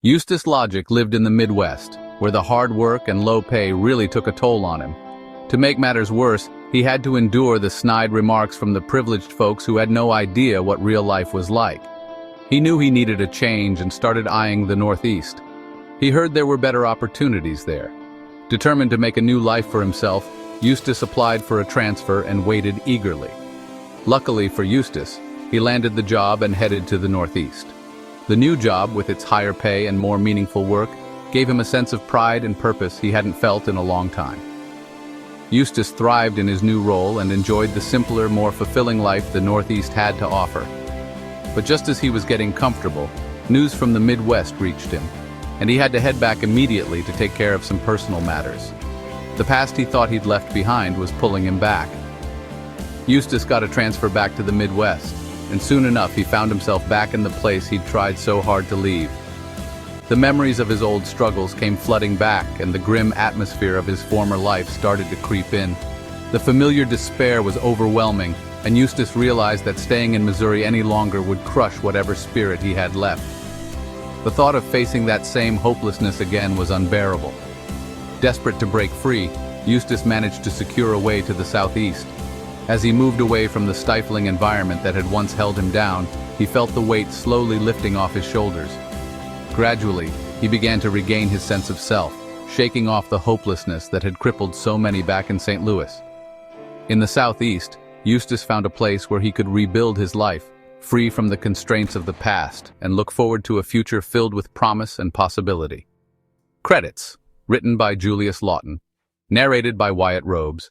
Eustace Logic lived in the Midwest, where the hard work and low pay really took a toll on him. To make matters worse, he had to endure the snide remarks from the privileged folks who had no idea what real life was like. He knew he needed a change and started eyeing the Northeast. He heard there were better opportunities there. Determined to make a new life for himself, Eustace applied for a transfer and waited eagerly. Luckily for Eustace, he landed the job and headed to the Northeast. The new job, with its higher pay and more meaningful work, gave him a sense of pride and purpose he hadn't felt in a long time. Eustace thrived in his new role and enjoyed the simpler, more fulfilling life the Northeast had to offer. But just as he was getting comfortable, news from the Midwest reached him, and he had to head back immediately to take care of some personal matters. The past he thought he'd left behind was pulling him back. Eustace got a transfer back to the Midwest, and soon enough he found himself back in the place he'd tried so hard to leave. The memories of his old struggles came flooding back, and the grim atmosphere of his former life started to creep in. The familiar despair was overwhelming, and Eustace realized that staying in Missouri any longer would crush whatever spirit he had left. The thought of facing that same hopelessness again was unbearable. Desperate to break free, Eustace managed to secure a way to the Southeast. As he moved away from the stifling environment that had once held him down, he felt the weight slowly lifting off his shoulders. Gradually, he began to regain his sense of self, shaking off the hopelessness that had crippled so many back in St. Louis. In the Southeast, Eustace found a place where he could rebuild his life, free from the constraints of the past, and look forward to a future filled with promise and possibility. Credits: written by Julius Lawton, narrated by Wyatt Robes,